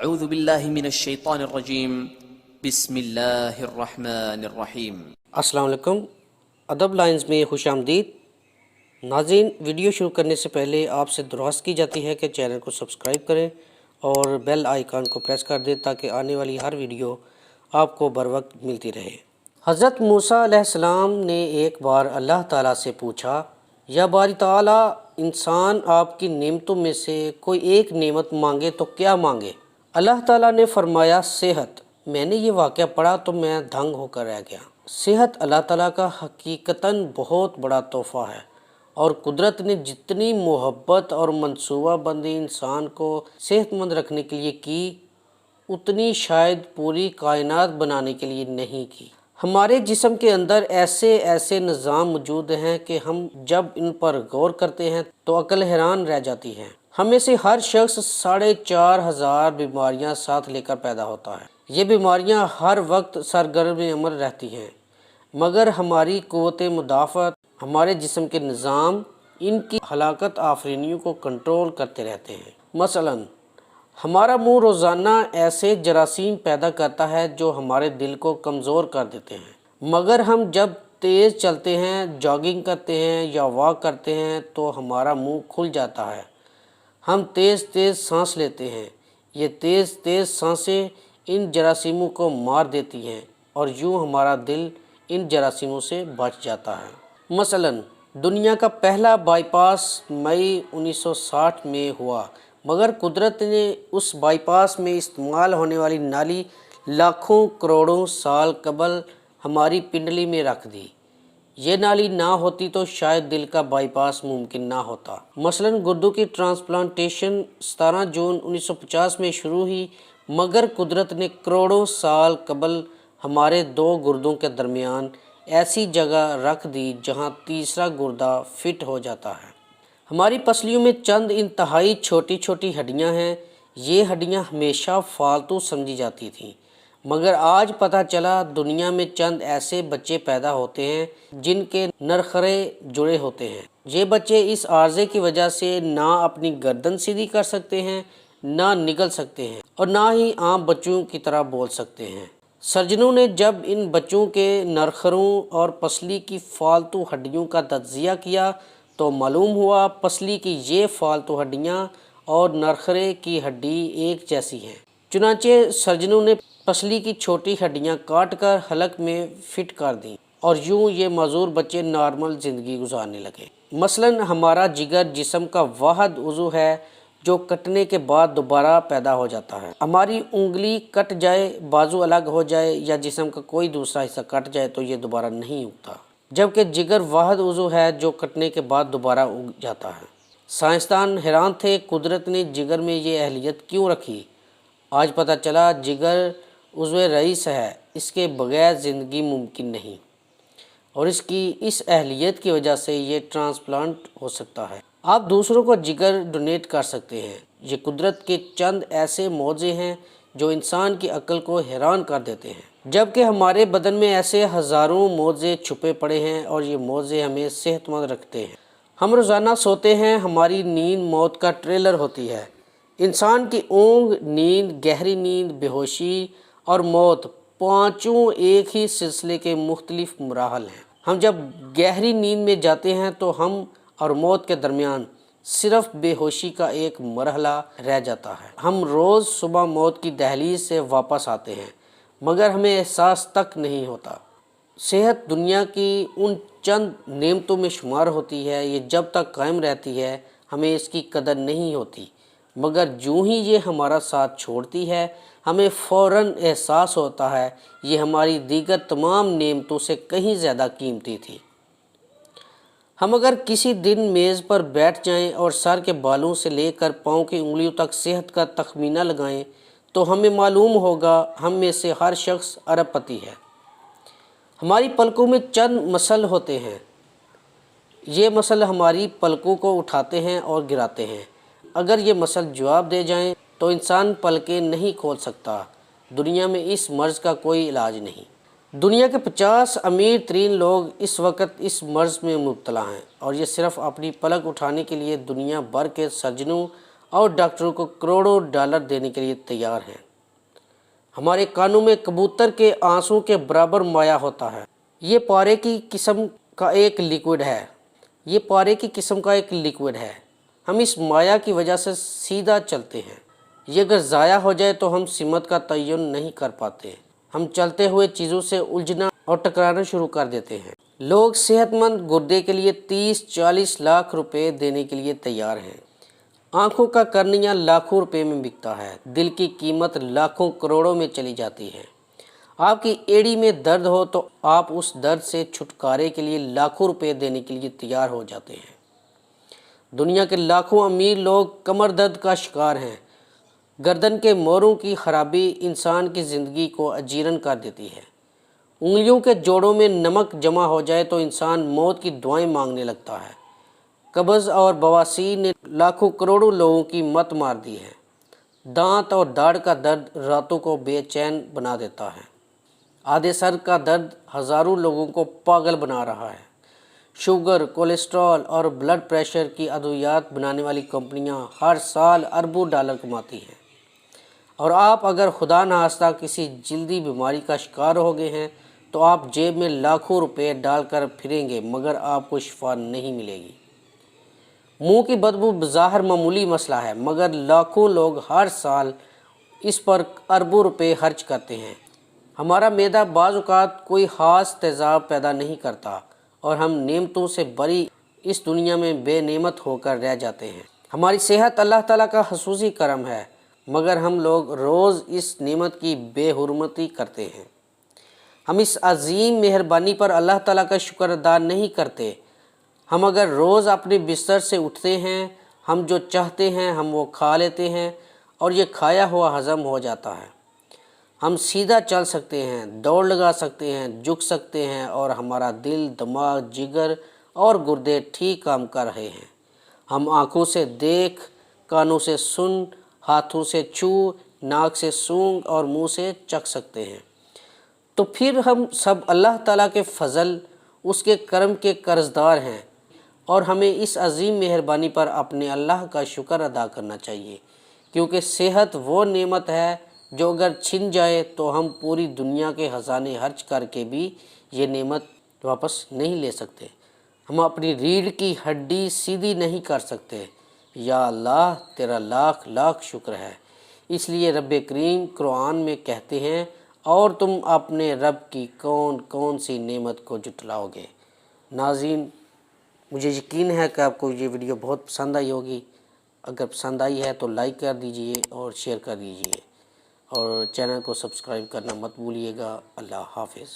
اعوذ باللہ من الشیطان الرجیم بسم اللہ الرحمن الرحیم۔ السلام علیکم، ادب لائنز میں خوش آمدید۔ ناظرین، ویڈیو شروع کرنے سے پہلے آپ سے درخواست کی جاتی ہے کہ چینل کو سبسکرائب کریں اور بیل آئیکن کو پریس کر دیں تاکہ آنے والی ہر ویڈیو آپ کو بر وقت ملتی رہے۔ حضرت موسیٰ علیہ السلام نے ایک بار اللہ تعالیٰ سے پوچھا، یا باری تعالیٰ، انسان آپ کی نعمتوں میں سے کوئی ایک نعمت مانگے تو کیا مانگے؟ اللہ تعالیٰ نے فرمایا صحت۔ میں نے یہ واقعہ پڑھا تو میں دھنگ ہو کر رہ گیا۔ صحت اللہ تعالیٰ کا حقیقتاً بہت بڑا تحفہ ہے، اور قدرت نے جتنی محبت اور منصوبہ بندی انسان کو صحت مند رکھنے کے لیے کی، اتنی شاید پوری کائنات بنانے کے لیے نہیں کی۔ ہمارے جسم کے اندر ایسے نظام موجود ہیں کہ ہم جب ان پر غور کرتے ہیں تو عقل حیران رہ جاتی ہے۔ ہم میں سے ہر شخص 4,500 بیماریاں ساتھ لے کر پیدا ہوتا ہے۔ یہ بیماریاں ہر وقت سرگرم عمل رہتی ہیں، مگر ہماری قوت مدافعت، ہمارے جسم کے نظام ان کی ہلاکت آفرینیوں کو کنٹرول کرتے رہتے ہیں۔ مثلا ہمارا منہ روزانہ ایسے جراثیم پیدا کرتا ہے جو ہمارے دل کو کمزور کر دیتے ہیں، مگر ہم جب تیز چلتے ہیں، جاگنگ کرتے ہیں یا واک کرتے ہیں تو ہمارا منہ کھل جاتا ہے۔ ہم تیز سانس لیتے ہیں، یہ تیز سانسیں ان جراثیموں کو مار دیتی ہیں اور یوں ہمارا دل ان جراثیموں سے بچ جاتا ہے۔ مثلا دنیا کا پہلا بائی پاس مئی 1960 میں ہوا، مگر قدرت نے اس بائی پاس میں استعمال ہونے والی نالی لاکھوں کروڑوں سال قبل ہماری پنڈلی میں رکھ دی۔ یہ نالی نہ ہوتی تو شاید دل کا بائی پاس ممکن نہ ہوتا۔ مثلا گردوں کی ٹرانسپلانٹیشن 17 جون 1950 میں شروع ہوئی، مگر قدرت نے کروڑوں سال قبل ہمارے 2 گردوں کے درمیان ایسی جگہ رکھ دی جہاں تیسرا گردہ فٹ ہو جاتا ہے۔ ہماری پسلیوں میں چند انتہائی چھوٹی ہڈیاں ہیں۔ یہ ہڈیاں ہمیشہ فالتو سمجھی جاتی تھیں، مگر آج پتہ چلا دنیا میں چند ایسے بچے پیدا ہوتے ہیں جن کے نرخرے جڑے ہوتے ہیں۔ یہ بچے اس عارضے کی وجہ سے نہ اپنی گردن سیدھی کر سکتے ہیں، نہ نگل سکتے ہیں، اور نہ ہی عام بچوں کی طرح بول سکتے ہیں۔ سرجنوں نے جب ان بچوں کے نرخروں اور پسلی کی فالتو ہڈیوں کا تجزیہ کیا تو معلوم ہوا پسلی کی یہ فالتو ہڈیاں اور نرخرے کی ہڈی ایک جیسی ہیں۔ چنانچہ سرجنوں نے پسلی کی چھوٹی ہڈیاں کاٹ کر حلق میں فٹ کر دیں، اور یوں یہ معذور بچے نارمل زندگی گزارنے لگے۔ مثلا ہمارا جگر جسم کا واحد عضو ہے جو کٹنے کے بعد دوبارہ پیدا ہو جاتا ہے۔ ہماری انگلی کٹ جائے، بازو الگ ہو جائے یا جسم کا کوئی دوسرا حصہ کٹ جائے تو یہ دوبارہ نہیں اگتا، جبکہ جگر واحد عضو ہے جو کٹنے کے بعد دوبارہ اگ جاتا ہے۔ سائنسدان حیران تھے قدرت نے جگر میں یہ اہلیت کیوں رکھی۔ آج پتہ چلا جگر عضو رئیس ہے، اس کے بغیر زندگی ممکن نہیں، اور اس کی اس اہلیت کی وجہ سے یہ ٹرانسپلانٹ ہو سکتا ہے۔ آپ دوسروں کو جگر ڈونیٹ کر سکتے ہیں۔ یہ قدرت کے چند ایسے معجزے ہیں جو انسان کی عقل کو حیران کر دیتے ہیں، جبکہ ہمارے بدن میں ایسے ہزاروں معجزے چھپے پڑے ہیں اور یہ معجزے ہمیں صحت مند رکھتے ہیں۔ ہم روزانہ سوتے ہیں، ہماری نیند موت کا ٹریلر ہوتی ہے۔ انسان کی اونگ، نیند، گہری نیند، بے ہوشی اور موت، پانچوں ایک ہی سلسلے کے مختلف مراحل ہیں۔ ہم جب گہری نیند میں جاتے ہیں تو ہم اور موت کے درمیان صرف بے ہوشی کا ایک مرحلہ رہ جاتا ہے۔ ہم روز صبح موت کی دہلیز سے واپس آتے ہیں، مگر ہمیں احساس تک نہیں ہوتا۔ صحت دنیا کی ان چند نعمتوں میں شمار ہوتی ہے، یہ جب تک قائم رہتی ہے ہمیں اس کی قدر نہیں ہوتی، مگر جوں ہی یہ ہمارا ساتھ چھوڑتی ہے ہمیں فوراً احساس ہوتا ہے یہ ہماری دیگر تمام نعمتوں سے کہیں زیادہ قیمتی تھی۔ ہم اگر کسی دن میز پر بیٹھ جائیں اور سر کے بالوں سے لے کر پاؤں کی انگلیوں تک صحت کا تخمینہ لگائیں تو ہمیں معلوم ہوگا ہم میں سے ہر شخص ارب پتی ہے۔ ہماری پلکوں میں چند مسل ہوتے ہیں، یہ مسل ہماری پلکوں کو اٹھاتے ہیں اور گراتے ہیں۔ اگر یہ مسل جواب دے جائیں تو انسان پلکیں نہیں کھول سکتا۔ دنیا میں اس مرض کا کوئی علاج نہیں۔ دنیا کے 50 امیر ترین لوگ اس وقت اس مرض میں مبتلا ہیں، اور یہ صرف اپنی پلک اٹھانے کے لیے دنیا بھر کے سرجنوں اور ڈاکٹروں کو کروڑوں ڈالر دینے کے لیے تیار ہیں۔ ہمارے کانوں میں کبوتر کے آنسوں کے برابر مایع ہوتا ہے۔ یہ پارے کی قسم کا ایک لیکوڈ ہے۔ ہم اس مایع کی وجہ سے سیدھا چلتے ہیں۔ یہ اگر ضائع ہو جائے تو ہم سمت کا تعین نہیں کر پاتے۔ ہم چلتے ہوئے چیزوں سے الجھنا اور ٹکرانا شروع کر دیتے ہیں۔ لوگ صحت مند گردے کے لیے 30-40 لاکھ روپے دینے کے لیے تیار ہیں۔ آنکھوں کا کرنیا لاکھوں روپے میں بکتا ہے۔ دل کی قیمت لاکھوں کروڑوں میں چلی جاتی ہے۔ آپ کی ایڑی میں درد ہو تو آپ اس درد سے چھٹکارے کے لیے لاکھوں روپے دینے کے لیے تیار ہو جاتے ہیں۔ دنیا کے لاکھوں امیر لوگ کمر درد کا شکار ہیں۔ گردن کے موڑوں کی خرابی انسان کی زندگی کو اجیرن کر دیتی ہے۔ انگلیوں کے جوڑوں میں نمک جمع ہو جائے تو انسان موت کی دعائیں مانگنے لگتا ہے۔ قبض اور بواسیر نے لاکھوں کروڑوں لوگوں کی مت مار دی ہے۔ دانت اور داڑھ کا درد راتوں کو بے چین بنا دیتا ہے۔ آدھے سر کا درد ہزاروں لوگوں کو پاگل بنا رہا ہے۔ شوگر، کولیسٹرول اور بلڈ پریشر کی ادویات بنانے والی کمپنیاں ہر سال اربوں ڈالر کماتی ہیں، اور آپ اگر خدا نخواستہ کسی جلدی بیماری کا شکار ہو گئے ہیں تو آپ جیب میں لاکھوں روپے ڈال کر پھریں گے مگر آپ کو شفا نہیں ملے گی۔ منہ کی بدبو بظاہر معمولی مسئلہ ہے مگر لاکھوں لوگ ہر سال اس پر اربوں روپے خرچ کرتے ہیں۔ ہمارا معدہ بعض اوقات کوئی خاص تیزاب پیدا نہیں کرتا اور ہم نعمتوں سے بری اس دنیا میں بے نعمت ہو کر رہ جاتے ہیں۔ ہماری صحت اللہ تعالیٰ کا خصوصی کرم ہے مگر ہم لوگ روز اس نعمت کی بے حرمتی کرتے ہیں۔ ہم اس عظیم مہربانی پر اللہ تعالیٰ کا شکر ادا نہیں کرتے۔ ہم اگر روز اپنے بستر سے اٹھتے ہیں، ہم جو چاہتے ہیں ہم وہ کھا لیتے ہیں اور یہ کھایا ہوا ہضم ہو جاتا ہے۔ ہم سیدھا چل سکتے ہیں، دوڑ لگا سکتے ہیں، جھک سکتے ہیں اور ہمارا دل، دماغ، جگر اور گردے ٹھیک کام کر رہے ہیں۔ ہم آنکھوں سے دیکھ، کانوں سے سن، ہاتھوں سے چھو، ناک سے سونگھ اور منہ سے چکھ سکتے ہیں۔ تو پھر ہم سب اللہ تعالیٰ کے فضل، اس کے کرم کے قرضدار ہیں اور ہمیں اس عظیم مہربانی پر اپنے اللہ کا شکر ادا کرنا چاہیے، کیونکہ صحت وہ نعمت ہے جو اگر چھن جائے تو ہم پوری دنیا کے خزانے خرچ کر کے بھی یہ نعمت واپس نہیں لے سکتے۔ ہم اپنی ریڑھ کی ہڈی سیدھی نہیں کر سکتے۔ یا اللہ تیرا لاکھ لاکھ شکر ہے۔ اس لیے رب کریم قرآن میں کہتے ہیں، اور تم اپنے رب کی کون کون سی نعمت کو جھٹلاؤ گے۔ ناظرین، مجھے یقین ہے کہ آپ کو یہ ویڈیو بہت پسند آئی ہوگی۔ اگر پسند آئی ہے تو لائک کر دیجئے اور شیئر کر دیجئے، اور چینل کو سبسکرائب کرنا مت بھولیے گا۔ اللہ حافظ۔